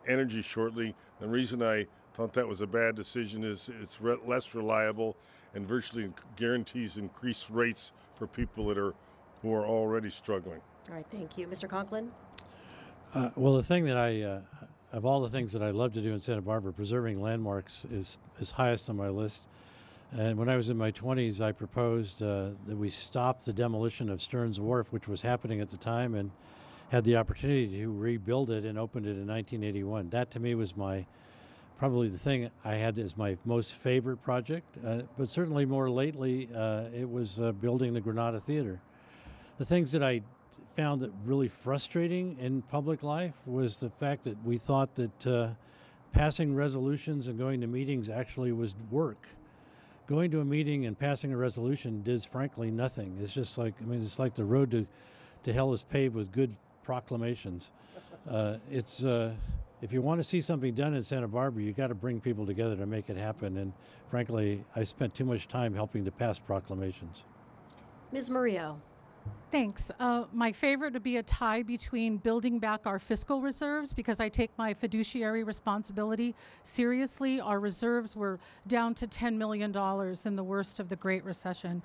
Speaker 3: energy shortly. The reason I thought that was a bad decision is it's less reliable and virtually guarantees increased rates for people who are already struggling.
Speaker 2: All right, thank you. Mr. Conklin?
Speaker 4: Well, the thing that of all the things that I love to do in Santa Barbara, preserving landmarks is highest on my list. And when I was in my 20s, I proposed that we stop the demolition of Stearns Wharf, which was happening at the time, and had the opportunity to rebuild it and opened it in 1981. That to me was probably the thing I had as my most favorite project, but certainly more lately, it was building the Granada Theater. The things that I found that really frustrating in public life was the fact that we thought that passing resolutions and going to meetings actually was work. Going to a meeting and passing a resolution does frankly nothing. It's just like, it's like the road to hell is paved with good proclamations. If you want to see something done in Santa Barbara, you got to bring people together to make it happen. And frankly, I spent too much time helping to pass proclamations.
Speaker 2: Ms. Murillo.
Speaker 7: Thanks. My favorite would be a tie between building back our fiscal reserves, because I take my fiduciary responsibility seriously. Our reserves were down to $10 million in the worst of the Great Recession.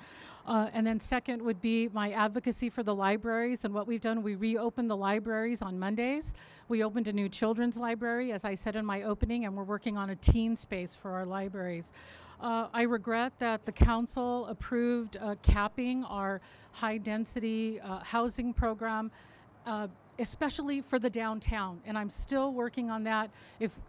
Speaker 7: And then second would be my advocacy for the libraries. And what we've done, we reopened the libraries on Mondays. We opened a new children's library, as I said in my opening, and we're working on a teen space for our libraries. I regret that the council approved capping our high-density housing program, especially for the downtown, and I'm still working on that.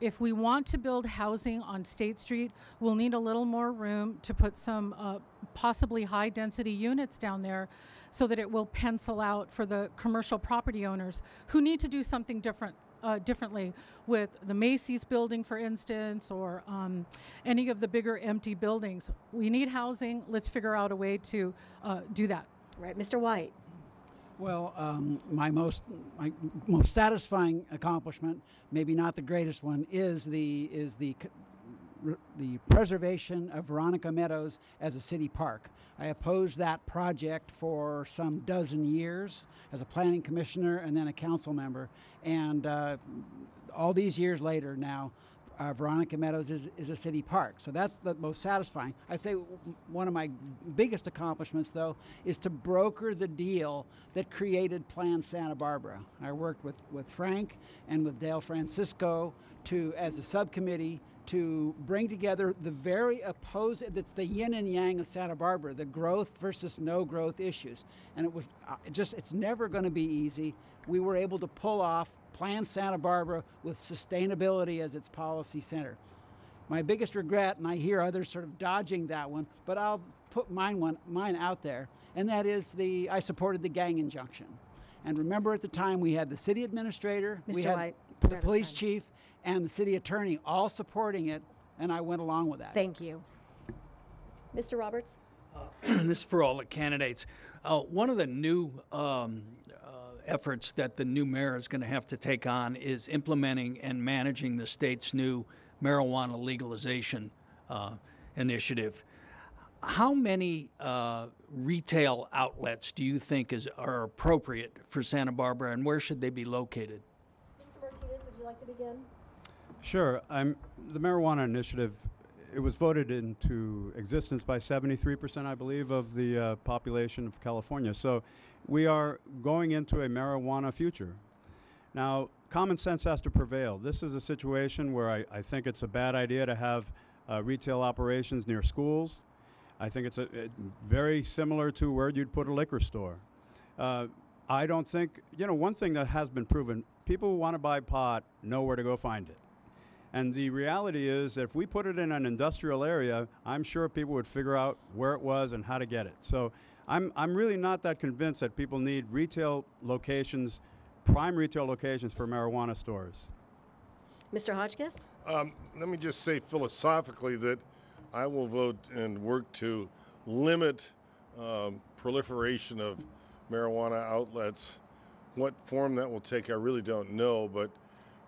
Speaker 7: If we want to build housing on State Street, we'll need a little more room to put some possibly high-density units down there so that it will pencil out for the commercial property owners who need to do something differently with the Macy's building, for instance, or any of the bigger empty buildings. We need housing. Let's figure out a way to do that.
Speaker 2: Right, Mr. White.
Speaker 5: Well, my most satisfying accomplishment, maybe not the greatest one, is the preservation of Veronica Meadows as a city park. I opposed that project for some dozen years as a planning commissioner and then a council member. And all these years later now, Veronica Meadows is a city park. So that's the most satisfying. I'd say one of my biggest accomplishments, though, is to broker the deal that created Plan Santa Barbara. I worked with Frank and with Dale Francisco as a subcommittee to bring together the very that's the yin and yang of Santa Barbara, the growth versus no growth issues. And it was it's never going to be easy. We were able to pull off Plan Santa Barbara with sustainability as its policy center. My biggest regret, and I hear others sort of dodging that one, but I'll put mine out there, and that is I supported the gang injunction. And remember, at the time we had the city administrator, we had the police chief, and the city attorney all supporting it, and I went along with that.
Speaker 2: Thank you. Mr. Roberts?
Speaker 9: This is for all the candidates. One of the new efforts that the new mayor is going to have to take on is implementing and managing the state's new marijuana legalization initiative. How many retail outlets do you think are appropriate for Santa Barbara, and where should they be located?
Speaker 2: Mr. Martinez, would you like to begin?
Speaker 6: Sure. The marijuana initiative, it was voted into existence by 73%, I believe, of the population of California. So we are going into a marijuana future. Now, common sense has to prevail. This is a situation where I think it's a bad idea to have retail operations near schools. I think it's very similar to where you'd put a liquor store. I don't think, one thing that has been proven, people who want to buy pot know where to go find it. And the reality is, if we put it in an industrial area, I'm sure people would figure out where it was and how to get it. So I'm really not that convinced that people need retail locations, prime retail locations for marijuana stores.
Speaker 2: Mr. Hotchkiss?
Speaker 3: Let me just say philosophically that I will vote and work to limit proliferation of marijuana outlets. What form that will take, I really don't know, but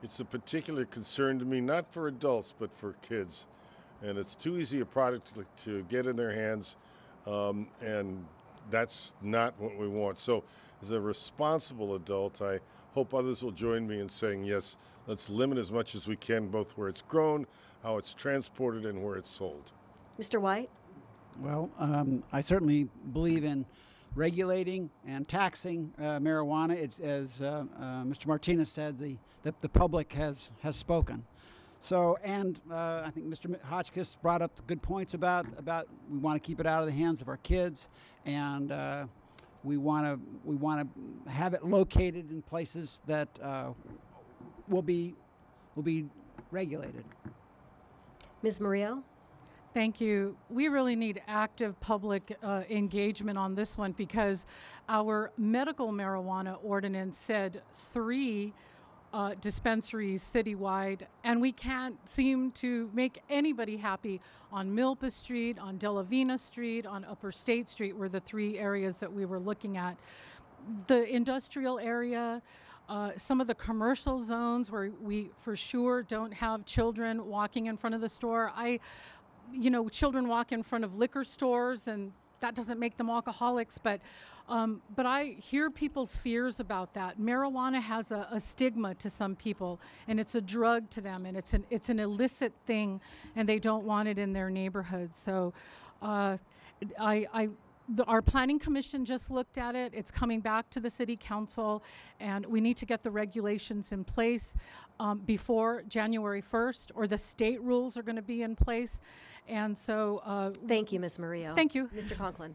Speaker 3: it's a particular concern to me, not for adults, but for kids. And it's too easy a product to get in their hands, and that's not what we want. So as a responsible adult, I hope others will join me in saying, yes, let's limit as much as we can, both where it's grown, how it's transported, and where it's sold.
Speaker 2: Mr. White?
Speaker 5: Well, I certainly believe in regulating and taxing marijuana. It's, as Mr. Martinez said, the public has spoken. So, and I think Mr. Hotchkiss brought up good points about we want to keep it out of the hands of our kids, and we want to have it located in places that will be regulated.
Speaker 2: Ms. Murillo?
Speaker 7: Thank you. We really need active public engagement on this one, because our medical marijuana ordinance said 3 dispensaries citywide, and we can't seem to make anybody happy on Milpa Street, on De La Vina Street, on Upper State Street were the 3 areas that we were looking at. The industrial area, some of the commercial zones where we for sure don't have children walking in front of the store. Children walk in front of liquor stores, and that doesn't make them alcoholics, but I hear people's fears about that. Marijuana has a stigma to some people, and it's a drug to them, and it's an illicit thing, and they don't want it in their neighborhood. So our planning commission just looked at it. It's coming back to the city council, and we need to get the regulations in place before January 1st, or the state rules are going to be in place. And so
Speaker 2: thank you, Ms. Murillo.
Speaker 7: Thank you.
Speaker 2: Mr. Conklin.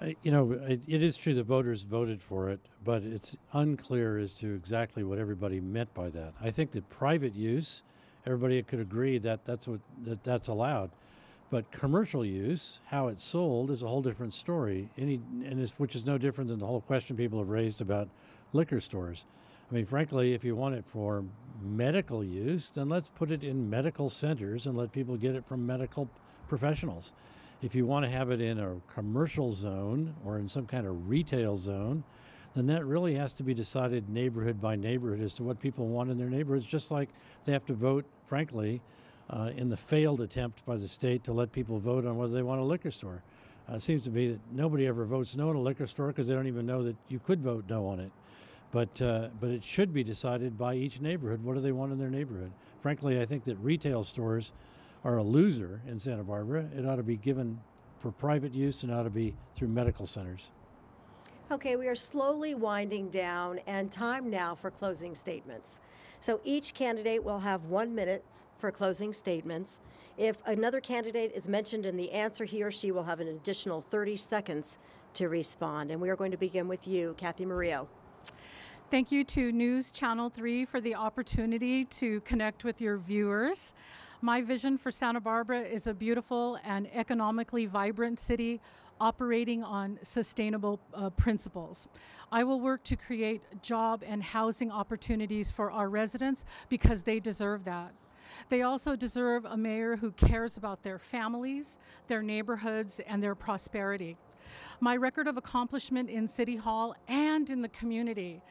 Speaker 4: It is true the voters voted for it, but it's unclear as to exactly what everybody meant by that. I think that private use, everybody could agree that that's allowed. But commercial use, how it's sold, is a whole different story, which is no different than the whole question people have raised about liquor stores. I mean, frankly, if you want it for medical use, then let's put it in medical centers and let people get it from medical professionals. If you want to have it in a commercial zone or in some kind of retail zone, then that really has to be decided neighborhood by neighborhood as to what people want in their neighborhoods, just like they have to vote, frankly, in the failed attempt by the state to let people vote on whether they want a liquor store. It seems to me that nobody ever votes no in a liquor store because they don't even know that you could vote no on it. But it should be decided by each neighborhood. What do they want in their neighborhood? Frankly, I think that retail stores are a loser in Santa Barbara. It ought to be given for private use and ought to be through medical centers.
Speaker 2: Okay, we are slowly winding down, and time now for closing statements. So each candidate will have 1 minute for closing statements. If another candidate is mentioned in the answer, he or she will have an additional 30 seconds to respond. And we are going to begin with you, Kathy Murillo.
Speaker 7: Thank you to News Channel 3 for the opportunity to connect with your viewers. My vision for Santa Barbara is a beautiful and economically vibrant city operating on sustainable principles. I will work to create job and housing opportunities for our residents because they deserve that. They also deserve a mayor who cares about their families, their neighborhoods, and their prosperity. My record of accomplishment in City Hall and in the community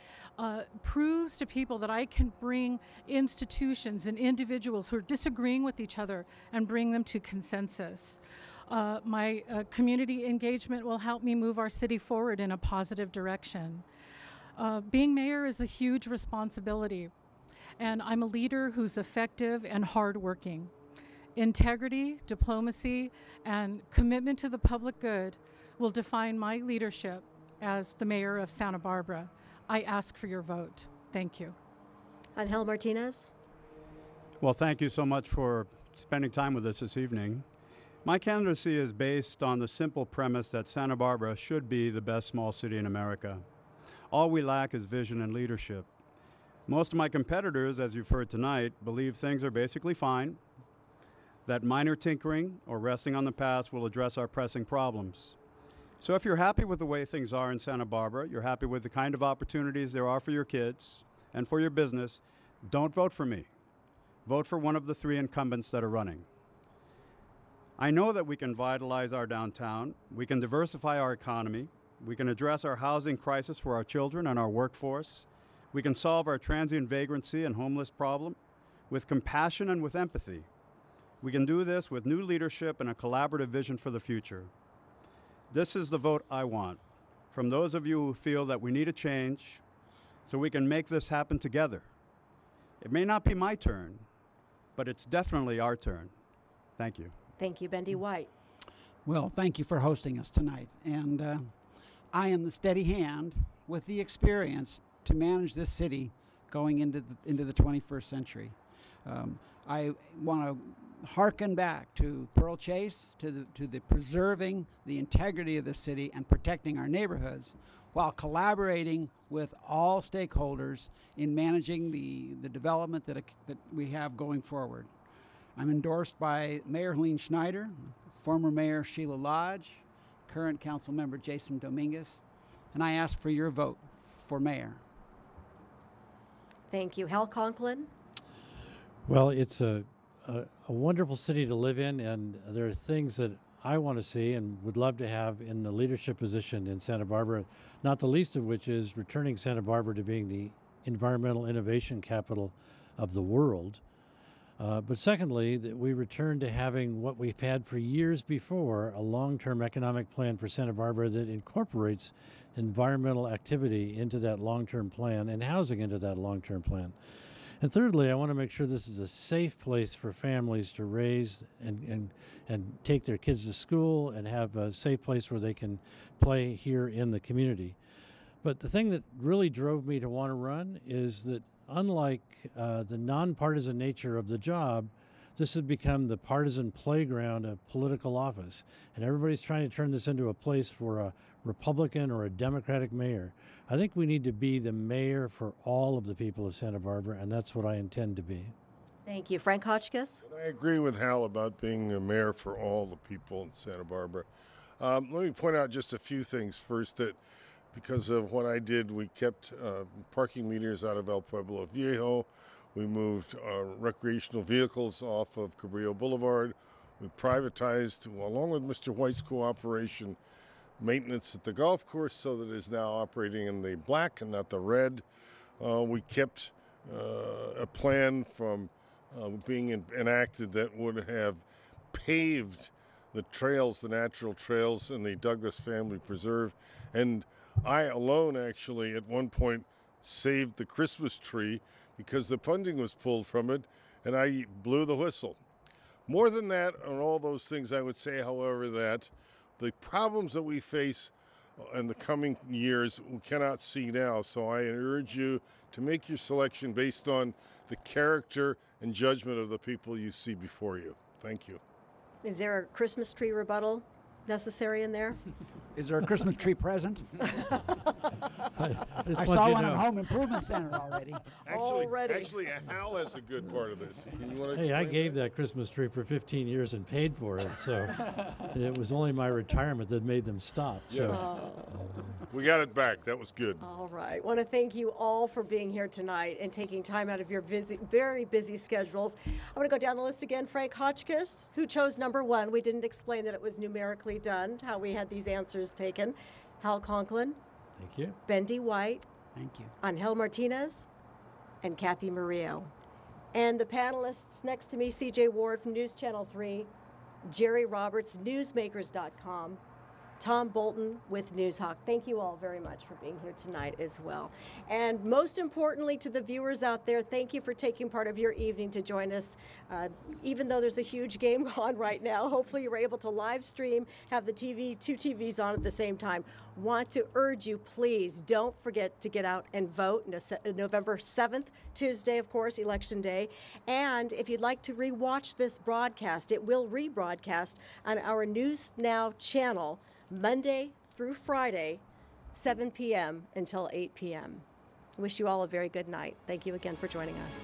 Speaker 7: proves to people that I can bring institutions and individuals who are disagreeing with each other and bring them to consensus. My community engagement will help me move our city forward in a positive direction. Being mayor is a huge responsibility, and I'm a leader who's effective and hardworking. Integrity, diplomacy, and commitment to the public good will define my leadership as the mayor of Santa Barbara. I ask for your vote. Thank you.
Speaker 2: Angel Martinez.
Speaker 6: Well, thank you so much for spending time with us this evening. My candidacy is based on the simple premise that Santa Barbara should be the best small city in America. All we lack is vision and leadership. Most of my competitors, as you've heard tonight, believe things are basically fine, that minor tinkering or resting on the past will address our pressing problems. So if you're happy with the way things are in Santa Barbara, you're happy with the kind of opportunities there are for your kids and for your business, don't vote for me. Vote for one of the 3 incumbents that are running. I know that we can vitalize our downtown, we can diversify our economy, we can address our housing crisis for our children and our workforce, we can solve our transient vagrancy and homeless problem with compassion and with empathy. We can do this with new leadership and a collaborative vision for the future. This is the vote I want from those of you who feel that we need a change so we can make this happen together. It may not be my turn, but it's definitely our turn. Thank you.
Speaker 2: Thank you, Bendy White.
Speaker 5: Well, thank you for hosting us tonight. And I am the steady hand with the experience to manage this city going into the 21st century. I want to hearken back to Pearl Chase, to the preserving the integrity of the city and protecting our neighborhoods while collaborating with all stakeholders in managing the development that we have going forward. I'm endorsed by Mayor Helene Schneider, former Mayor Sheila Lodge, current council member Jason Dominguez, and I ask for your vote for mayor.
Speaker 2: Thank you. Hal Conklin?
Speaker 4: Well, it's a wonderful city to live in, and there are things that I want to see and would love to have in the leadership position in Santa Barbara, not the least of which is returning Santa Barbara to being the environmental innovation capital of the world. But secondly, that we return to having what we've had for years before, a long-term economic plan for Santa Barbara that incorporates environmental activity into that long-term plan and housing into that long-term plan. And thirdly, I want to make sure this is a safe place for families to raise and take their kids to school and have a safe place where they can play here in the community. But the thing that really drove me to want to run is that unlike the nonpartisan nature of the job, this has become the partisan playground of political office. And everybody's trying to turn this into a place for a Republican or a Democratic mayor. I think we need to be the mayor for all of the people of Santa Barbara, and that's what I intend to be.
Speaker 2: Thank you. Frank Hotchkiss?
Speaker 3: I agree with Hal about being a mayor for all the people in Santa Barbara. Let me point out just a few things. First, that because of what I did, we kept parking meters out of El Pueblo Viejo. We moved recreational vehicles off of Cabrillo Boulevard. We privatized, along with Mr. White's cooperation, maintenance at the golf course so that it is now operating in the black and not the red. We kept a plan from being enacted that would have paved the trails, the natural trails in the Douglas Family Preserve. And I alone actually at one point saved the Christmas tree because the funding was pulled from it, and I blew the whistle. More than that, on all those things, I would say, however, that the problems that we face in the coming years we cannot see now. So I urge you to make your selection based on the character and judgment of the people you see before you. Thank you.
Speaker 2: Is there a Christmas tree rebuttal necessary in there?
Speaker 5: Is there a Christmas tree present?
Speaker 4: I
Speaker 5: saw one at Home Improvement Center already.
Speaker 3: Actually, Hal has a good part of this. Can you want to
Speaker 4: Hey, I
Speaker 3: explain
Speaker 4: gave that Christmas tree for 15 years and paid for it, so it was only my retirement that made them stop. So.
Speaker 3: We got it back. That was good.
Speaker 2: All right. Want to thank you all for being here tonight and taking time out of your very busy schedules. I'm going to go down the list again. Frank Hotchkiss, who chose number 1. We didn't explain that it was numerically done, how we had these answers taken. Hal Conklin.
Speaker 4: Thank you.
Speaker 2: Bendy White.
Speaker 5: Thank you.
Speaker 2: Angel Martinez. And Kathy Murillo. And the panelists next to me, CJ Ward from News Channel 3, Jerry Roberts, newsmakers.com, Tom Bolton with NewsHawk. Thank you all very much for being here tonight as well. And most importantly to the viewers out there, thank you for taking part of your evening to join us. Even though there's a huge game on right now, hopefully you were able to live stream, have the two TVs on at the same time. Want to urge you, please don't forget to get out and vote. November 7th, Tuesday, of course, Election Day. And if you'd like to rewatch this broadcast, it will rebroadcast on our News Now channel Monday through Friday, 7 p.m. until 8 p.m. Wish you all a very good night. Thank you again for joining us.